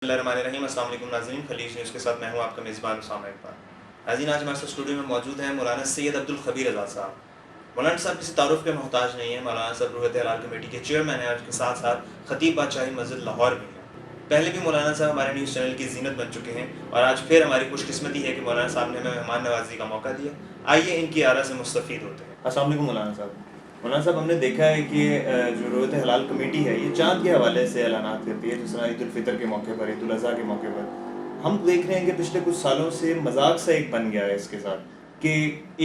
بسم اللہ الرحمن الرحیم۔ السلام علیکم ناظرین، خلیج نیوز کے ساتھ میں ہوں آپ کا میزبان اسامہ اقبال۔ ناظرین، آج ہمارے ساتھ اسٹوڈیو میں موجود ہیں مولانا سید عبدالخبیر آزاد صاحب۔ مولانا صاحب کسی تعارف کے محتاج نہیں ہیں۔ مولانا صاحب روحیت حلال کمیٹی کے چیئرمین ہیں اور اس کے ساتھ ساتھ خطیب بادشاہی مسجد لاہور بھی ہیں۔ پہلے بھی مولانا صاحب ہمارے نیوز چینل کی زینت بن چکے ہیں اور آج پھر ہماری خوش قسمتی ہے کہ مولانا صاحب نے ہمیں مہمان نوازی کا موقع دیا۔ آئیے ان کی آراء سے مستفید ہوتے ہیں۔ السلام علیکم مولانا صاحب۔ مولانا صاحب، ہم نے دیکھا ہے کہ جو روحیت حلال کمیٹی ہے یہ چاند کے حوالے سے اعلانات کرتی ہے، جس طرح عید الفطر کے موقع پر، عید الاضحیٰ کے موقع پر ہم دیکھ رہے ہیں کہ پچھلے کچھ سالوں سے مذاق سا ایک بن گیا ہے اس کے ساتھ کہ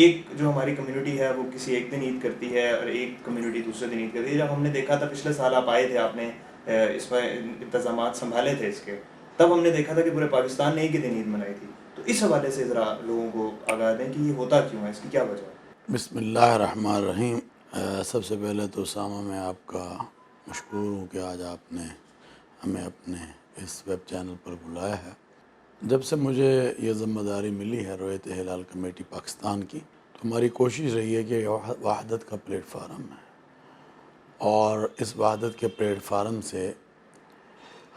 ایک جو ہماری کمیونٹی ہے وہ کسی ایک دن عید کرتی ہے اور ایک کمیونٹی دوسرے دن عید کرتی ہے۔ جب ہم نے دیکھا تھا پچھلے سال آپ آئے تھے، آپ نے اس میں انتظامات سنبھالے تھے اس کے، تب ہم نے دیکھا تھا کہ پورے پاکستان نے ایک ہی دن عید منائی تھی۔ تو اس حوالے سے ذرا لوگوں کو آگاہ دیں کہ یہ ہوتا کیوں ہے، اس کی کیا وجہ ہے؟ بسم اللہ الرحمن الرحیم۔ سب سے پہلے تو اسامہ میں آپ کا مشکور ہوں کہ آج آپ نے ہمیں اپنے اس ویب چینل پر بلایا ہے۔ جب سے مجھے یہ ذمہ داری ملی ہے روحیت ہلال کمیٹی پاکستان کی، تو ہماری کوشش رہی ہے کہ یہ وحدت کا پلیٹ فارم ہے اور اس وحدت کے پلیٹ فارم سے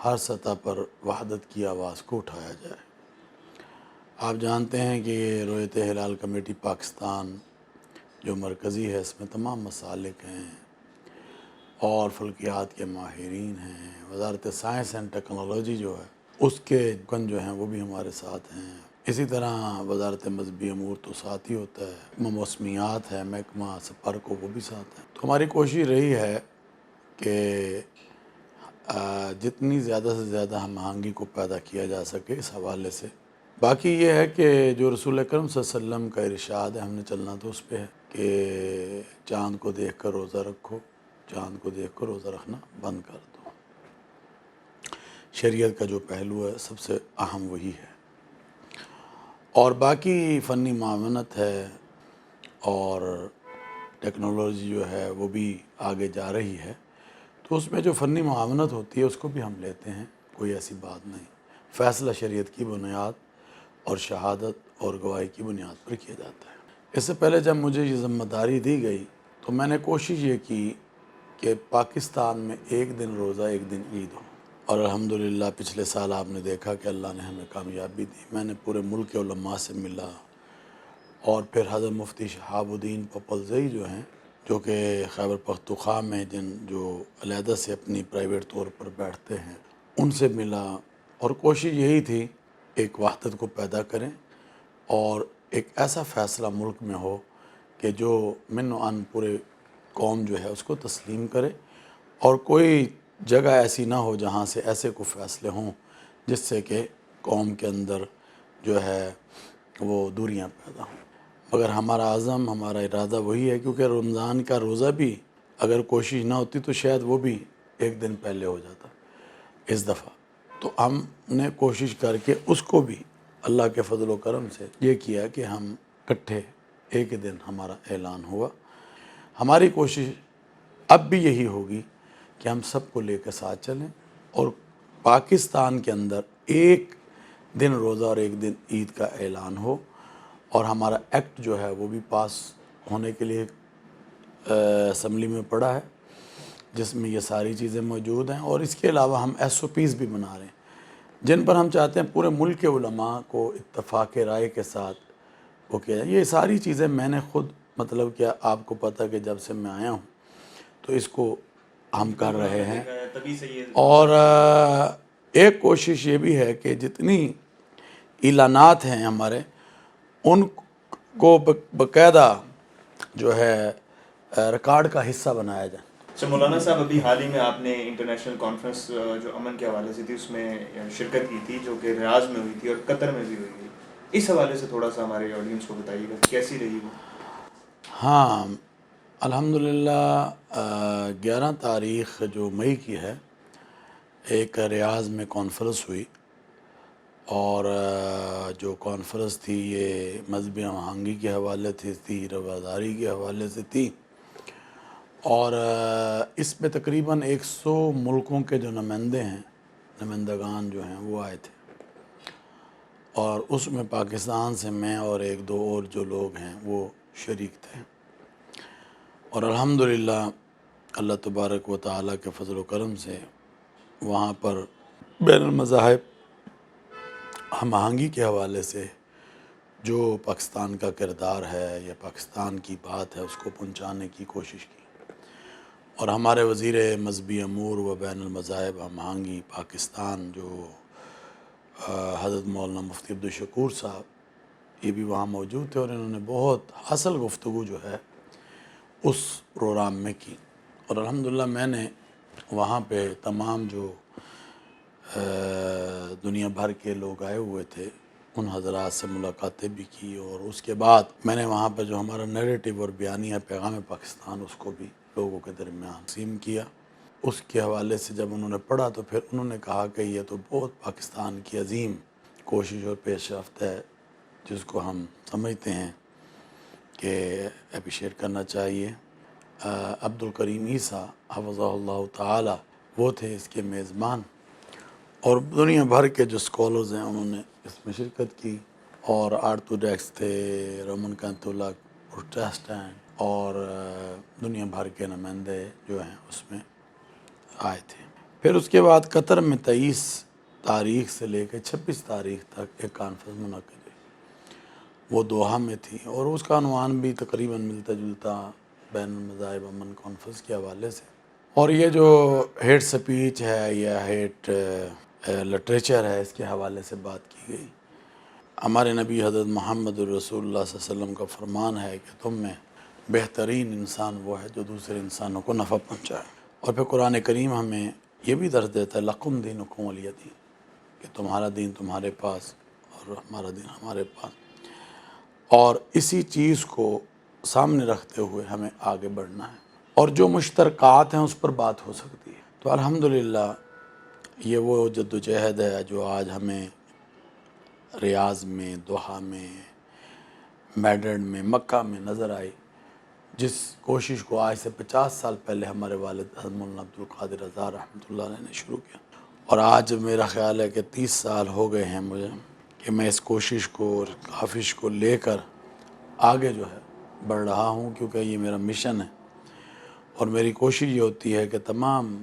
ہر سطح پر وحدت کی آواز کو اٹھایا جائے۔ آپ جانتے ہیں کہ یہ روحیت ہلال کمیٹی پاکستان جو مرکزی ہے، اس میں تمام مسالک ہیں اور فلکیات کے ماہرین ہیں۔ وزارت سائنس اینڈ ٹیکنالوجی جو ہے اس کے کن جو ہیں وہ بھی ہمارے ساتھ ہیں۔ اسی طرح وزارت مذہبی امور تو ساتھ ہی ہوتا ہے، موسمیات ہے، محکمہ سپر کو وہ بھی ساتھ ہیں۔ تو ہماری کوشش رہی ہے کہ جتنی زیادہ سے زیادہ ہم آہنگی کو پیدا کیا جا سکے اس حوالے سے۔ باقی یہ ہے کہ جو رسول اکرم صلی اللہ علیہ وسلم کا ارشاد ہے، ہم نے چلنا تو اس پہ ہے کہ چاند کو دیکھ کر روزہ رکھو، چاند کو دیکھ کر روزہ رکھنا بند کر دو۔ شریعت کا جو پہلو ہے سب سے اہم وہی ہے، اور باقی فنی معاونت ہے اور ٹیکنالوجی جو ہے وہ بھی آگے جا رہی ہے، تو اس میں جو فنی معاونت ہوتی ہے اس کو بھی ہم لیتے ہیں، کوئی ایسی بات نہیں۔ فیصلہ شریعت کی بنیاد اور شہادت اور گواہی کی بنیاد پر کیا جاتا ہے۔ اس سے پہلے جب مجھے یہ ذمہ داری دی گئی تو میں نے کوشش یہ کی کہ پاکستان میں ایک دن روزہ ایک دن عید ہو، اور الحمدللہ پچھلے سال آپ نے دیکھا کہ اللہ نے ہمیں کامیابی دی۔ میں نے پورے ملک کے علماء سے ملا اور پھر حضرت مفتی شہاب الدین پپلزئی جو ہیں، جو کہ خیبر پختونخوا میں جو علیحدہ سے اپنی پرائیویٹ طور پر بیٹھتے ہیں، ان سے ملا، اور کوشش یہی تھی ایک وحدت کو پیدا کریں اور ایک ایسا فیصلہ ملک میں ہو کہ جو من و عن پورے قوم جو ہے اس کو تسلیم کرے، اور کوئی جگہ ایسی نہ ہو جہاں سے ایسے کو فیصلے ہوں جس سے کہ قوم کے اندر جو ہے وہ دوریاں پیدا ہوں۔ مگر ہمارا عزم، ہمارا ارادہ وہی ہے، کیونکہ رمضان کا روزہ بھی اگر کوشش نہ ہوتی تو شاید وہ بھی ایک دن پہلے ہو جاتا اس دفعہ۔ تو ہم نے کوشش کر کے اس کو بھی اللہ کے فضل و کرم سے یہ کیا کہ ہم اکٹھے ایک دن ہمارا اعلان ہوا۔ ہماری کوشش اب بھی یہی ہوگی کہ ہم سب کو لے کے ساتھ چلیں اور پاکستان کے اندر ایک دن روزہ اور ایک دن عید کا اعلان ہو، اور ہمارا ایکٹ جو ہے وہ بھی پاس ہونے کے لیے اسمبلی میں پڑا ہے، جس میں یہ ساری چیزیں موجود ہیں، اور اس کے علاوہ ہم ایس او پیز بھی بنا رہے ہیں جن پر ہم چاہتے ہیں پورے ملک کے علماء کو اتفاق رائے کے ساتھ وہ کیا جائے۔ یہ ساری چیزیں میں نے خود مطلب کہ آپ کو پتہ کہ جب سے میں آیا ہوں تو اس کو ہم کر رہے ہیں، اور ایک کوشش یہ بھی ہے کہ جتنی اعلانات ہیں ہمارے ان کو باقاعدہ جو ہے ریکارڈ کا حصہ بنایا جائے۔ اچھا مولانا صاحب، ابھی حال ہی میں آپ نے انٹرنیشنل کانفرنس جو امن کے حوالے سے تھی اس میں شرکت کی تھی، جو کہ ریاض میں ہوئی تھی اور قطر میں بھی ہوئی تھی۔ اس حوالے سے تھوڑا سا ہمارے آڈینس کو بتائیے گا کیسی رہی وہ؟ ہاں، الحمدللہ 11 تاریخ جو مئی کی ہے ایک ریاض میں کانفرنس ہوئی، اور جو کانفرنس تھی یہ مذہبی ہم آہنگی کے حوالے سے تھی، رواداری کے حوالے سے تھی، اور اس میں تقریباً 100 ملکوں کے جو نمائندگان جو ہیں وہ آئے تھے، اور اس میں پاکستان سے میں اور ایک دو اور جو لوگ ہیں وہ شریک تھے، اور الحمدللہ اللہ تبارک و تعالیٰ کے فضل و کرم سے وہاں پر بین المذاہب ہم آہنگی کے حوالے سے جو پاکستان کا کردار ہے یا پاکستان کی بات ہے اس کو پہنچانے کی کوشش کی، اور ہمارے وزیر مذہبی امور و بین المذاہب ہم آہنگی پاکستان جو حضرت مولانا مفتی عبدالشکور صاحب یہ بھی وہاں موجود تھے، اور انہوں نے بہت اصل گفتگو جو ہے اس پروگرام میں کی، اور الحمدللہ میں نے وہاں پہ تمام جو دنیا بھر کے لوگ آئے ہوئے تھے ان حضرات سے ملاقاتیں بھی کی، اور اس کے بعد میں نے وہاں پہ جو ہمارا نیریٹو اور بیانیہ پیغام پاکستان اس کو بھی لوگوں کے درمیان تقسیم کیا۔ اس کے حوالے سے جب انہوں نے پڑھا تو پھر انہوں نے کہا کہ یہ تو بہت پاکستان کی عظیم کوشش اور پیش رفت ہے جس کو ہم سمجھتے ہیں کہ اپریشیٹ کرنا چاہیے۔ عبدالکریم عیسیٰ حفظہ اللہ تعالی وہ تھے اس کے میزبان، اور دنیا بھر کے جو اسکالرز ہیں انہوں نے اس میں شرکت کی، اور آرتھوڈاکس تھے، رومن کیتھولک، پروٹسٹنٹ، اور دنیا بھر کے نمائندے جو ہیں اس میں آئے تھے۔ پھر اس کے بعد قطر میں 23 تاریخ سے لے کے 26 تاریخ تک ایک کانفرنس منعقد ہوئی، وہ دوحہ میں تھی، اور اس کا عنوان بھی تقریباً ملتا جلتا بین المذاہب امن کانفرنس کے حوالے سے۔ اور یہ جو ہیٹ سپیچ ہے یا ہیٹ لٹریچر ہے اس کے حوالے سے بات کی گئی۔ ہمارے نبی حضرت محمد الرسول اللہ صلی اللہ علیہ وسلم کا فرمان ہے کہ تم میں بہترین انسان وہ ہے جو دوسرے انسانوں کو نفع پہنچائے، اور پھر قرآن کریم ہمیں یہ بھی درس دیتا ہے لَقُمْ دِينُكُمْ وَلِيَ دِين، کہ تمہارا دین تمہارے پاس اور ہمارا دین ہمارے پاس، اور اسی چیز کو سامنے رکھتے ہوئے ہمیں آگے بڑھنا ہے، اور جو مشترکات ہیں اس پر بات ہو سکتی ہے۔ تو الحمدللہ یہ وہ جد و جہد ہے جو آج ہمیں ریاض میں، دوحہ میں، میڈرڈ میں، مکہ میں نظر آئی، جس کوشش کو آج سے 50 سال پہلے ہمارے والد حضرت مولانا عبدالقادر رضا رحمۃ اللہ علیہ نے شروع کیا، اور آج میرا خیال ہے کہ 30 سال ہو گئے ہیں مجھے کہ میں اس کوشش کو اور کاوش کو لے کر آگے جو ہے بڑھ رہا ہوں، کیونکہ یہ میرا مشن ہے، اور میری کوشش یہ ہوتی ہے کہ تمام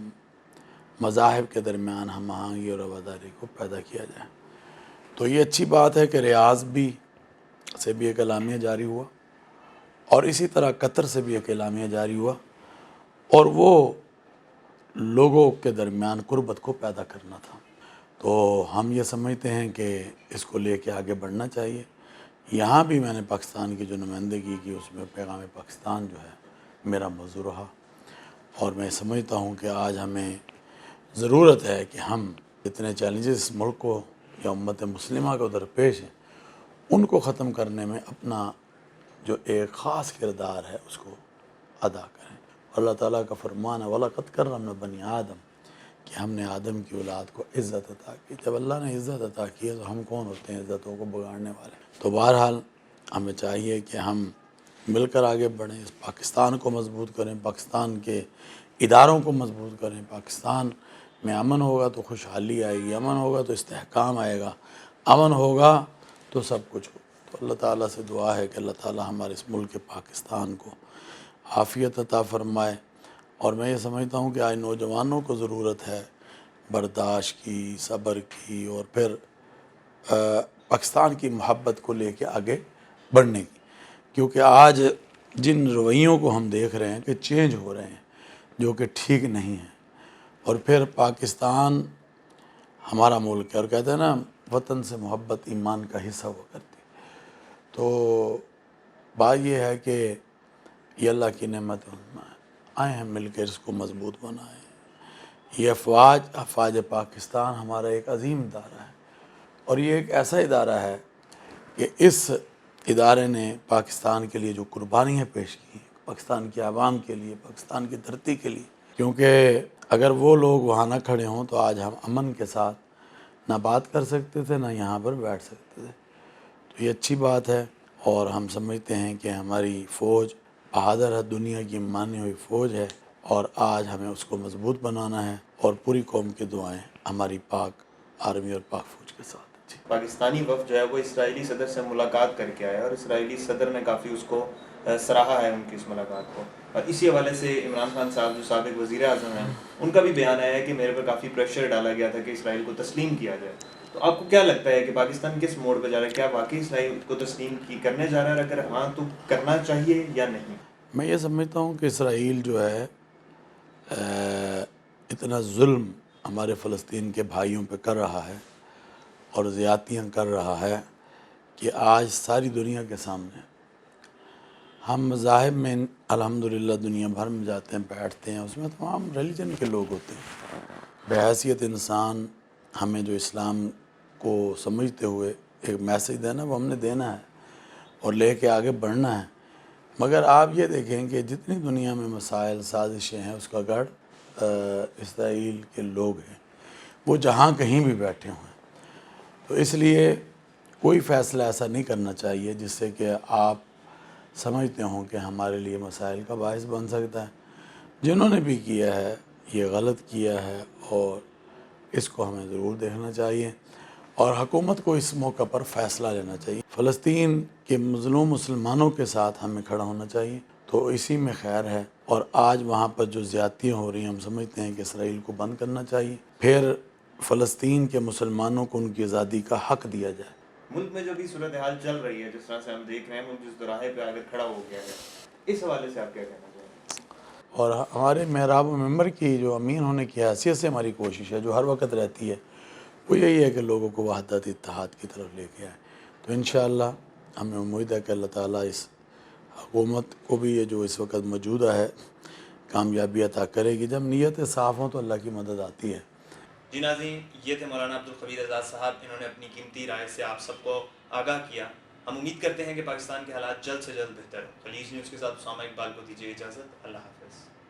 مذاہب کے درمیان ہم آہنگی اور رواداری کو پیدا کیا جائے۔ تو یہ اچھی بات ہے کہ ریاض بھی سے بھی ایک اعلامیہ جاری ہوا، اور اسی طرح قطر سے بھی ایک اعلامیہ جاری ہوا، اور وہ لوگوں کے درمیان قربت کو پیدا کرنا تھا۔ تو ہم یہ سمجھتے ہیں کہ اس کو لے کے آگے بڑھنا چاہیے۔ یہاں بھی میں نے پاکستان کی جو نمائندگی کی اس میں پیغام پاکستان جو ہے میرا موضوع رہا، اور میں سمجھتا ہوں کہ آج ہمیں ضرورت ہے کہ ہم جتنے چیلنجز اس ملک کو یا امت مسلمہ کو درپیش ہیں ان کو ختم کرنے میں اپنا جو ایک خاص کردار ہے اس کو ادا کریں۔ اللہ تعالیٰ کا فرمان ہے وَلَقَدْ كَرَّمْنَا بَنِي آدم، کہ ہم نے آدم کی اولاد کو عزت عطا کی۔ جب اللہ نے عزت عطا کی ہے تو ہم کون ہوتے ہیں عزتوں کو بگاڑنے والے؟ تو بہرحال ہمیں چاہیے کہ ہم مل کر آگے بڑھیں، اس پاکستان کو مضبوط کریں، پاکستان کے اداروں کو مضبوط کریں۔ پاکستان میں امن ہوگا تو خوشحالی آئے گی، امن ہوگا تو استحکام آئے گا، امن ہوگا تو سب کچھ ہوگا۔ تو اللہ تعالیٰ سے دعا ہے کہ اللہ تعالیٰ ہمارے اس ملک پاکستان کو عافیت عطا فرمائے، اور میں یہ سمجھتا ہوں کہ آج نوجوانوں کو ضرورت ہے برداشت کی، صبر کی، اور پھر پاکستان کی محبت کو لے کے آگے بڑھنے کی، کیونکہ آج جن رویوں کو ہم دیکھ رہے ہیں کہ چینج ہو رہے ہیں جو کہ ٹھیک نہیں ہیں، اور پھر پاکستان ہمارا ملک ہے، اور کہتے ہیں نا وطن سے محبت ایمان کا حصہ ہوا کرتی، تو بات یہ ہے کہ یہ اللہ کی نعمت آئے ہیں مل کے اس کو مضبوط بنائیں۔ یہ افواج پاکستان ہمارا ایک عظیم ادارہ ہے، اور یہ ایک ایسا ادارہ ہے کہ اس ادارے نے پاکستان کے لیے جو قربانیاں پیش کی، پاکستان کے عوام کے لیے، پاکستان کی دھرتی کے لیے، کیونکہ اگر وہ لوگ وہاں نہ کھڑے ہوں تو آج ہم امن کے ساتھ نہ بات کر سکتے تھے، نہ یہاں پر بیٹھ سکتے تھے۔ تو یہ اچھی بات ہے، اور ہم سمجھتے ہیں کہ ہماری فوج بہادر ہے، دنیا کی مانی ہوئی فوج ہے، اور آج ہمیں اس کو مضبوط بنانا ہے، اور پوری قوم کی دعائیں ہماری پاک آرمی اور پاک فوج کے ساتھ۔ پاکستانی وفد جو ہے وہ اسرائیلی صدر سے ملاقات کر کے آیا، اور اسرائیلی صدر نے کافی اس کو سراہا ہے ان کی اس ملاقات کو. اور اسی حوالے سے عمران خان صاحب جو سابق وزیر اعظم ہیں ان کا بھی بیان آیا ہے کہ میرے پر کافی پریشر ڈالا گیا تھا کہ اسرائیل کو تسلیم کیا جائے. تو آپ کو کیا لگتا ہے کہ پاکستان کس موڑ پہ جا رہا ہے؟ کیا واقعی اسرائیل کو تسلیم کرنے جا رہا ہے؟ اگر ہاں تو کرنا چاہیے یا نہیں؟ میں یہ سمجھتا ہوں کہ اسرائیل جو ہے اتنا ظلم ہمارے فلسطین کے بھائیوں پہ کر رہا ہے اور زیادتیاں کر رہا ہے کہ آج ساری دنیا کے سامنے ہم مذاہب میں الحمدللہ دنیا بھر میں جاتے ہیں، بیٹھتے ہیں، اس میں تمام ریلیجن کے لوگ ہوتے ہیں. بحیثیت انسان ہمیں جو اسلام کو سمجھتے ہوئے ایک میسیج دینا وہ ہم نے دینا ہے اور لے کے آگے بڑھنا ہے. مگر آپ یہ دیکھیں کہ جتنی دنیا میں مسائل سازشیں ہیں اس کا گڑھ اسرائیل کے لوگ ہیں، وہ جہاں کہیں بھی بیٹھے ہوئے ہیں. تو اس لیے کوئی فیصلہ ایسا نہیں کرنا چاہیے جس سے کہ آپ سمجھتے ہوں کہ ہمارے لیے مسائل کا باعث بن سکتا ہے. جنہوں نے بھی کیا ہے یہ غلط کیا ہے اور اس کو ہمیں ضرور دیکھنا چاہیے اور حکومت کو اس موقع پر فیصلہ لینا چاہیے. فلسطین کے مظلوم مسلمانوں کے ساتھ ہمیں کھڑا ہونا چاہیے، تو اسی میں خیر ہے. اور آج وہاں پر جو زیادتیاں ہو رہی ہیں ہم سمجھتے ہیں کہ اسرائیل کو بند کرنا چاہیے، پھر فلسطین کے مسلمانوں کو ان کی آزادی کا حق دیا جائے. ملک میں جو بھی صورتحال چل رہی ہے، جس طرح سے ہم دیکھ رہے ہیں ملک جس دوراہے پہ آگر کھڑا ہو گیا ہے، اس حوالے سے آپ کیا کہنا چاہیں گے؟ اور ہمارے محراب و ممبر کی جو امین ہونے کی حیثیت سے ہماری کوشش ہے جو ہر وقت رہتی ہے وہ یہی ہے کہ لوگوں کو وحدت اتحاد کی طرف لے کے آئے. تو انشاءاللہ ہمیں امید ہے کہ اللہ تعالیٰ اس حکومت کو بھی یہ جو اس وقت موجودہ ہے کامیابی عطا کرے گی. جب نیتیں صاف ہوں تو اللہ کی مدد آتی ہے. جی ناظرین، یہ تھے مولانا عبدالخبیر اعزاز صاحب. انہوں نے اپنی قیمتی رائے سے آپ سب کو آگاہ کیا. ہم امید کرتے ہیں کہ پاکستان کے حالات جلد سے جلد بہتر ہوں. خلیج نیوز کے ساتھ اسامہ اقبال کو دیجیے اجازت. اللہ حافظ.